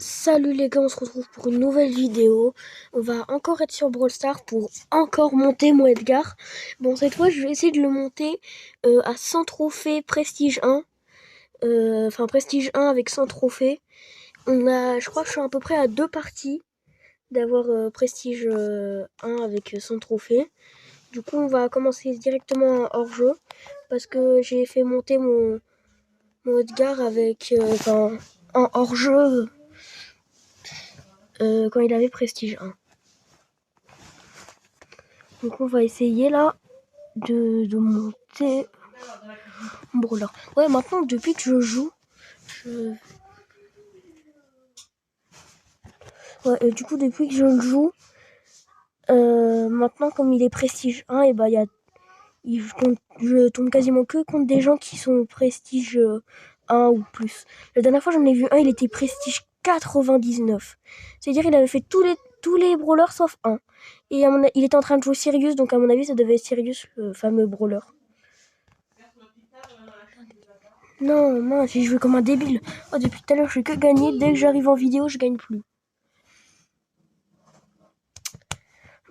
Salut les gars, on se retrouve pour une nouvelle vidéo. On va encore être sur Brawl Stars pour encore monter mon Edgar. Bon, cette fois je vais essayer de le monter à 100 trophées Prestige 1. Enfin Prestige 1 avec 100 trophées. Je crois que je suis à peu près à 2 parties d'avoir Prestige 1 avec 100 trophées. Du coup on va commencer directement hors jeu. Parce que j'ai fait monter mon Edgar avec en hors jeu. Quand il avait Prestige 1. Donc on va essayer là de monter mon brawler. Ouais, maintenant depuis que je joue, du coup depuis que je le joue, maintenant comme il est Prestige 1, et bah je tombe quasiment que contre des gens qui sont Prestige 1 ou plus. La dernière fois j'en ai vu un, il était Prestige 99. C'est-à-dire il avait fait tous les brawlers sauf un. Et il était en train de jouer Sirius, donc à mon avis ça devait être Sirius, le fameux brawler. Non, mince, j'ai joué comme un débile. Oh, depuis tout à l'heure, je fais que gagner. Dès que j'arrive en vidéo, je gagne plus.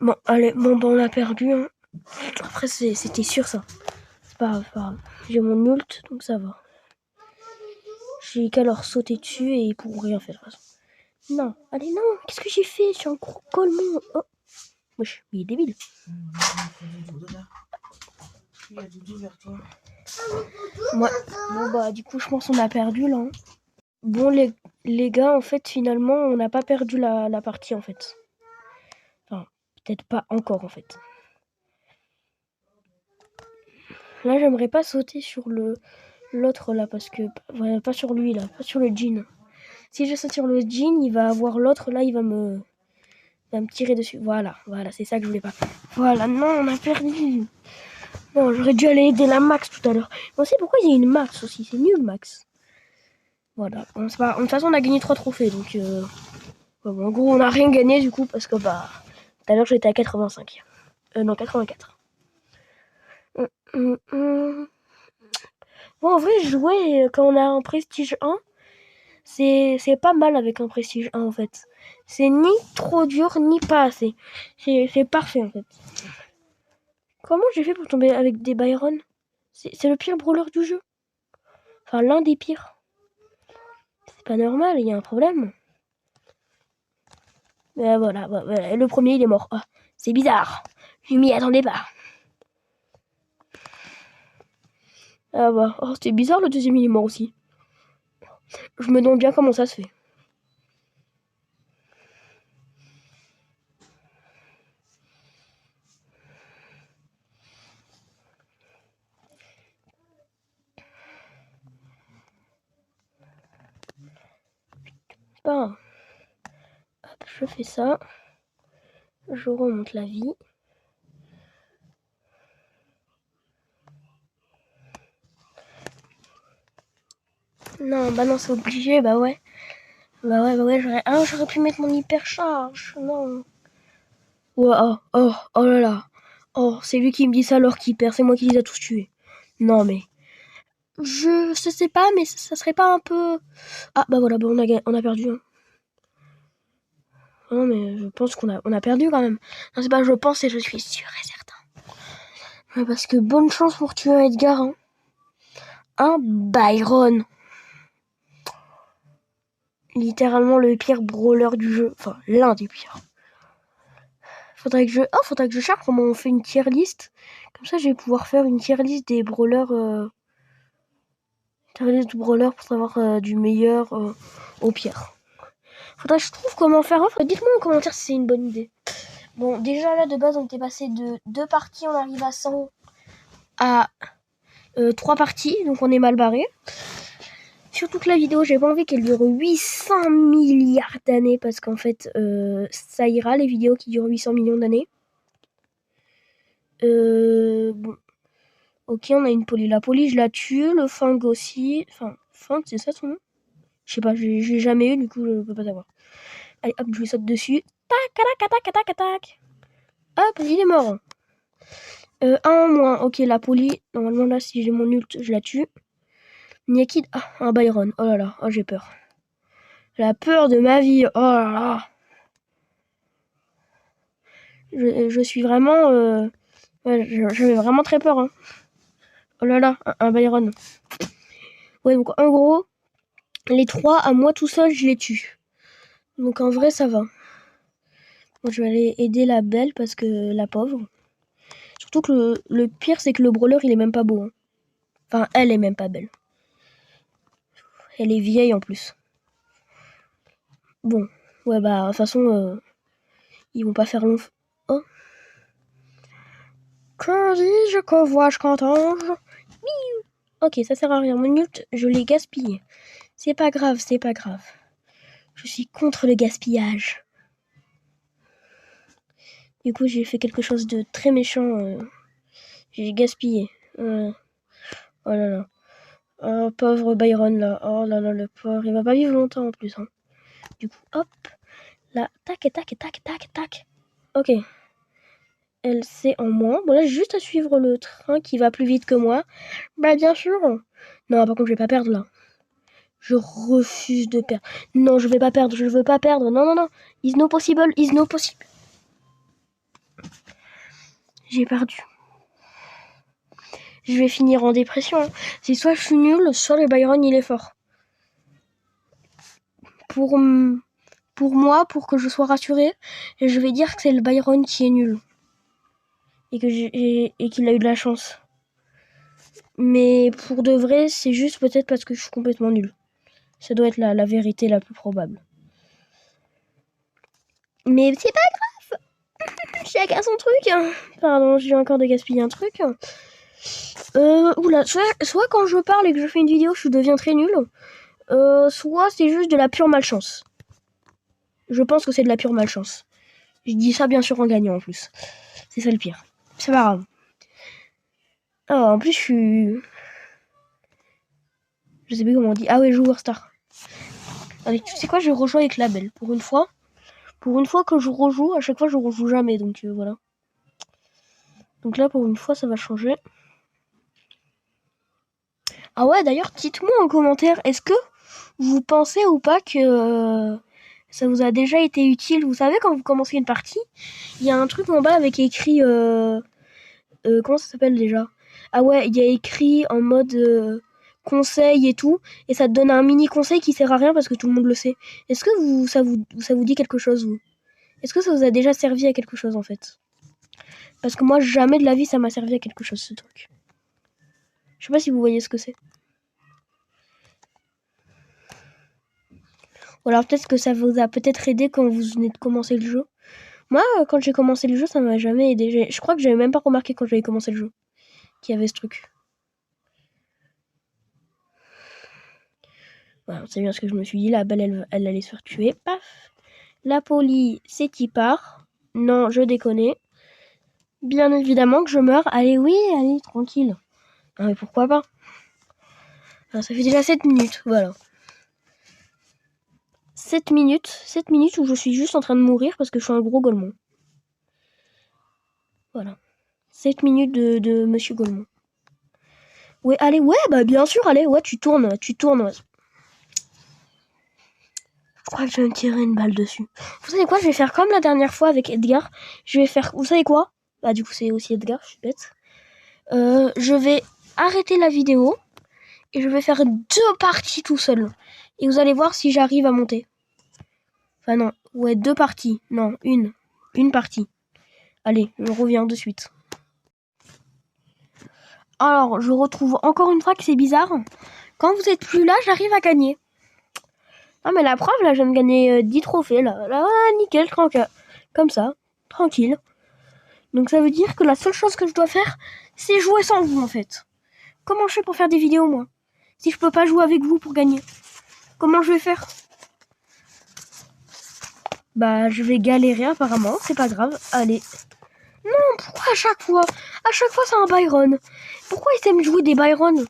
Bon, allez, bon, on l'a perdu. Hein. Après, c'était sûr, ça. C'est pas grave. J'ai mon ult, donc ça va. J'ai qu'à leur sauter dessus et ils pourront rien faire. Non, allez, non. Qu'est-ce que j'ai fait? Je suis un gros colmon. Oh. Wesh, il est débile. Ouais. Bon, bah, du coup, je pense qu'on a perdu, là. Hein. Bon, les gars, en fait, finalement, on n'a pas perdu la partie, en fait. Enfin, peut-être pas encore, en fait. Là, j'aimerais pas sauter sur l'autre, là, parce que... Ouais, pas sur lui, là. Pas sur le jean. Si je saute sur le jean, il va avoir l'autre, là, il va me tirer dessus. Voilà, c'est ça que je voulais pas. Voilà, non, on a perdu. Non, j'aurais dû aller aider la Max tout à l'heure. On sait pourquoi il y a une Max aussi. C'est nul, Max. Voilà. Bon, c'est pas... De toute façon, on a gagné 3 trophées, donc... Bon, en gros, on a rien gagné, du coup, parce que, bah... Tout à l'heure, j'étais à 85. Non, 84. Bon, en vrai, jouer quand on a un Prestige 1, c'est pas mal avec un Prestige 1, en fait. C'est ni trop dur, ni pas assez. C'est parfait, en fait. Comment j'ai fait pour tomber avec des Byron? C'est le pire brawler du jeu. Enfin, l'un des pires. C'est pas normal, il y a un problème. Mais voilà, le premier, il est mort. Oh, c'est bizarre. Je m'y attendais pas. Ah bah, oh, c'était bizarre, le deuxième, il est mort aussi. Je me demande bien comment ça se fait. Bah, hop, je fais ça. Je remonte la vie. Non, bah non, c'est obligé, bah ouais. Bah ouais, j'aurais pu mettre mon hypercharge, non. Ouais, oh là là. Oh, c'est lui qui me dit ça alors qu'il perd, c'est moi qui les a tous tués. Non mais... Je sais pas, mais ça serait pas un peu... Ah, bah voilà, bah on a perdu. Hein. Non mais je pense qu'on a perdu quand même. Non, c'est pas je pense et je suis sûr et certain. Ouais, parce que bonne chance pour tuer un Edgar. Hein. Un Byron. Littéralement le pire brawler du jeu. Enfin, l'un des pires. Faudrait que je cherche comment on fait une tier list. Comme ça, je vais pouvoir faire une tier list des brawlers. Tier list de brawlers pour savoir du meilleur au pire. Faudrait que je trouve comment faire. Dites-moi en commentaire si c'est une bonne idée. Bon, déjà là, de base, on était passé de 2 parties, on arrive à 100 à 3 parties. Donc, on est mal barré. Surtout que la vidéo, j'ai pas envie qu'elle dure 800 milliards d'années. Parce qu'en fait, ça ira, les vidéos qui durent 800 millions d'années. Bon. Ok, on a une Polly. La Polly, je la tue. Le Fang aussi. Enfin, Fang, c'est ça son nom? Je sais pas, j'ai jamais eu, du coup, je peux pas savoir. Allez, hop, je lui saute dessus. Tac. Hop, il est mort. Un en moins. Ok, la Polly. Normalement, là, si j'ai mon ult, je la tue. Nyakid. Ah, un Byron. Oh là là, oh, j'ai peur. La peur de ma vie. Oh là là. Je suis vraiment... Ouais, j'avais vraiment très peur. Hein. Oh là là, un Byron. Ouais, donc en gros, les 3, à moi tout seul, je les tue. Donc en vrai, ça va. Bon, je vais aller aider la belle parce que la pauvre. Surtout que le pire, c'est que le brawler, il est même pas beau. Hein. Enfin, elle est même pas belle. Elle est vieille en plus. Bon, ouais, bah, de toute façon, ils vont pas faire long. Oh. Que dis-je, que vois-je, qu'entends-je? Ok, ça sert à rien. Mon ult, je l'ai gaspillé. C'est pas grave, c'est pas grave. Je suis contre le gaspillage. Du coup, j'ai fait quelque chose de très méchant. J'ai gaspillé. Oh là là. Oh, pauvre Byron, là. Oh là là, le pauvre. Il va pas vivre longtemps, en plus. Hein. Du coup, hop. Là, tac, et tac, et tac, tac, tac. Ok. Elle, c'est en moins. Bon, là, j'ai juste à suivre le train qui va plus vite que moi. Bah, bien sûr. Non, par contre, je vais pas perdre, là. Je refuse de perdre. Non, je vais pas perdre. Je veux pas perdre. Non, non, non. Is no possible. Is no possible. J'ai perdu. Je vais finir en dépression. Hein. C'est soit je suis nulle, soit le Byron, il est fort. Pour moi, pour que je sois rassurée, je vais dire que c'est le Byron qui est nul. Et qu'il a eu de la chance. Mais pour de vrai, c'est juste peut-être parce que je suis complètement nulle. Ça doit être la vérité la plus probable. Mais c'est pas grave. Chacun son truc. Hein. Pardon, j'ai encore de gaspiller un truc. Oula, soit quand je parle et que je fais une vidéo, je deviens très nulle. Soit c'est juste de la pure malchance. Je pense que c'est de la pure malchance. Je dis ça bien sûr en gagnant en plus. C'est ça le pire. C'est pas grave. Ah, en plus je suis... Je sais plus comment on dit. Ah ouais, joueur star. Allez, tu sais quoi, je rejoue avec la belle. Pour une fois. Pour une fois que je rejoue, à chaque fois je rejoue jamais. Donc voilà. Donc là pour une fois ça va changer. Ah ouais, d'ailleurs, dites-moi en commentaire, est-ce que vous pensez ou pas que ça vous a déjà été utile? Vous savez, quand vous commencez une partie, il y a un truc en bas avec écrit... comment ça s'appelle déjà? Ah ouais, il y a écrit en mode conseil et tout, et ça te donne un mini conseil qui sert à rien parce que tout le monde le sait. Est-ce que ça vous dit quelque chose, vous? Est-ce que ça vous a déjà servi à quelque chose, en fait? Parce que moi, jamais de la vie, ça m'a servi à quelque chose, ce truc. Je sais pas si vous voyez ce que c'est. Ou alors peut-être que ça vous a peut-être aidé quand vous venez de commencer le jeu. Moi, quand j'ai commencé le jeu, ça m'a jamais aidé. Je crois que j'avais même pas remarqué quand j'avais commencé le jeu qu'il y avait ce truc. Voilà, c'est bien ce que je me suis dit. La belle, elle allait se faire tuer. Paf. La poli, c'est qui part. Non, je déconne. Bien évidemment que je meurs. Allez, oui, allez, tranquille. Ah, mais pourquoi pas? Alors, ça fait déjà 7 minutes, voilà. 7 minutes où je suis juste en train de mourir parce que je suis un gros golemon. Voilà. 7 minutes de Monsieur Golemon. Ouais, allez, ouais, bah bien sûr, allez, ouais, tu tournes. Je crois que je vais me tirer une balle dessus. Vous savez quoi, je vais faire comme la dernière fois avec Edgar. Je vais faire, vous savez quoi? Bah du coup c'est aussi Edgar, je suis bête. Je vais arrêter la vidéo et je vais faire 2 parties tout seul. Et vous allez voir si j'arrive à monter. Enfin non, ouais, 2 parties. Non, une partie. Allez, je reviens de suite. Alors, je retrouve encore une fois que c'est bizarre. Quand vous êtes plus là, j'arrive à gagner. Ah mais la preuve, là, je viens de gagner 10 trophées, là. Là, nickel, tranquille. Comme ça, tranquille. Donc ça veut dire que la seule chose que je dois faire, c'est jouer sans vous, en fait. Comment je fais pour faire des vidéos, moi? Si je peux pas jouer avec vous pour gagner. Comment je vais faire? Bah, je vais galérer, apparemment. C'est pas grave. Allez. Non, pourquoi à chaque fois? À chaque fois, c'est un Byron. Pourquoi ils aiment jouer des Byron?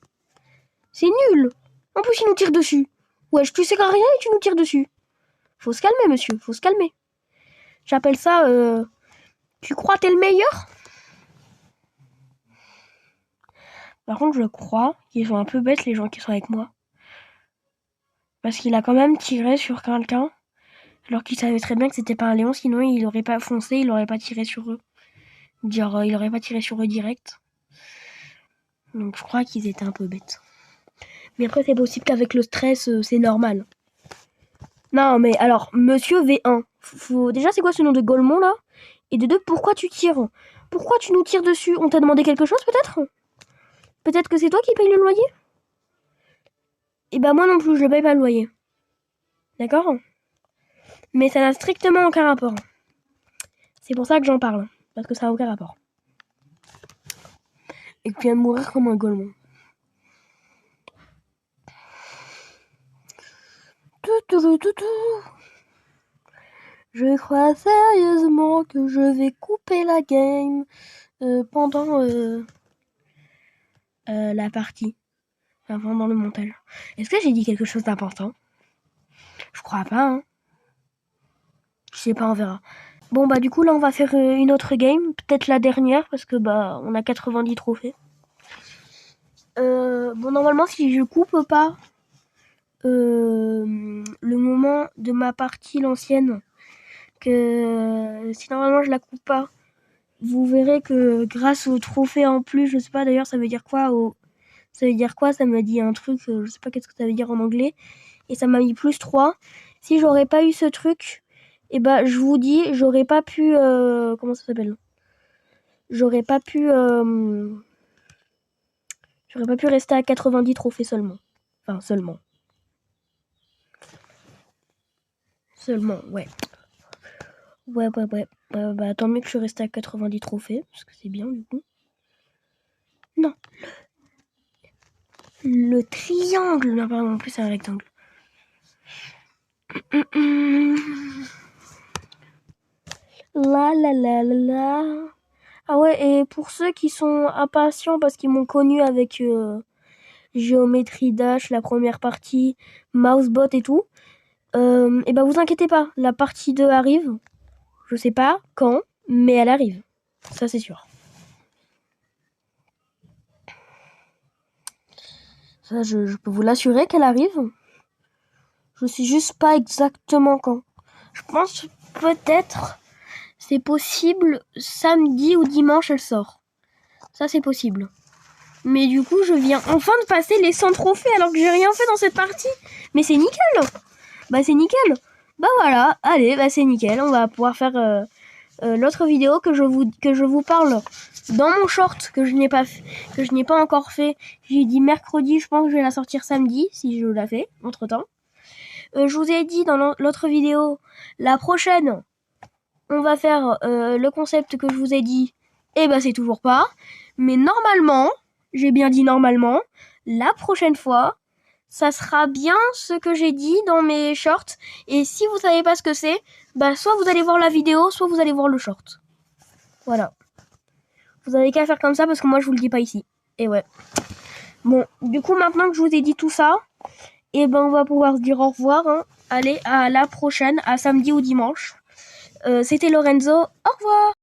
C'est nul. En plus, ils nous tirent dessus. Ouais, tu sais qu'à rien et tu nous tires dessus. Faut se calmer, monsieur. Faut se calmer. J'appelle ça... Tu crois t'es le meilleur? Par contre, je crois qu'ils sont un peu bêtes, les gens qui sont avec moi. Parce qu'il a quand même tiré sur quelqu'un. Alors qu'il savait très bien que c'était pas un Léon, sinon il aurait pas foncé, il aurait pas tiré sur eux. Dire, il aurait pas tiré sur eux direct. Donc je crois qu'ils étaient un peu bêtes. Mais après c'est possible qu'avec le stress, c'est normal. Non mais alors, Monsieur V1, déjà c'est quoi ce nom de Golemont là? Et de deux, pourquoi tu tires? Pourquoi tu nous tires dessus? On t'a demandé quelque chose peut-être? Peut-être que c'est toi qui payes le loyer? Et bah moi non plus, je paye pas le loyer. D'accord? Mais ça n'a strictement aucun rapport. C'est pour ça que j'en parle. Parce que ça n'a aucun rapport. Et que tu viens de mourir comme un Golemont. Je crois sérieusement que je vais couper la game pendant la partie. Enfin, pendant le montage. Est-ce que j'ai dit quelque chose d'important? Je crois pas, hein. Je sais pas, on verra. Bon, bah du coup, là, on va faire une autre game. Peut-être la dernière, parce que bah on a 90 trophées. Bon, normalement, si je coupe pas le moment de ma partie, l'ancienne, que si normalement je la coupe pas, vous verrez que grâce au trophée en plus, je sais pas d'ailleurs ça veut dire quoi, ça veut dire quoi, ça m'a dit un truc, je sais pas qu'est-ce que ça veut dire en anglais, et ça m'a mis plus 3. Si j'aurais pas eu ce truc, et bah je vous dis, j'aurais pas pu, comment ça s'appelle, j'aurais pas pu rester à 90 trophées seulement. Enfin, seulement, ouais. Ouais. Bah, tant mieux que je suis resté à 90 trophées, parce que c'est bien du coup. Non. Le triangle. Non, pardon, en plus c'est un rectangle. La. Ah ouais, et pour ceux qui sont impatients parce qu'ils m'ont connu avec Géométrie Dash, la première partie, Mousebot et tout, et bah vous inquiétez pas, la partie 2 arrive. Je sais pas quand, mais elle arrive. Ça c'est sûr. Ça, je peux vous l'assurer qu'elle arrive. Je sais juste pas exactement quand. Je pense peut-être, c'est possible, samedi ou dimanche elle sort. Ça c'est possible. Mais du coup, je viens enfin de passer les 100 trophées alors que j'ai rien fait dans cette partie. Mais c'est nickel. Bah c'est nickel. Bah voilà, allez, bah c'est nickel. On va pouvoir faire l'autre vidéo que je vous parle dans mon short que je n'ai pas encore fait. J'ai dit mercredi, je pense que je vais la sortir samedi si je la fais entre temps. Je vous ai dit dans l'autre vidéo, la prochaine, on va faire le concept que je vous ai dit. Et bah c'est toujours pas. Mais normalement, j'ai bien dit normalement, la prochaine fois, ça sera bien ce que j'ai dit dans mes shorts. Et si vous savez pas ce que c'est, bah soit vous allez voir la vidéo, soit vous allez voir le short. Voilà. Vous avez qu'à faire comme ça parce que moi je vous le dis pas ici. Et ouais. Bon, du coup maintenant que je vous ai dit tout ça, et ben on va pouvoir se dire au revoir. Hein. Allez, à la prochaine, à samedi ou dimanche. C'était Lorenzo. Au revoir.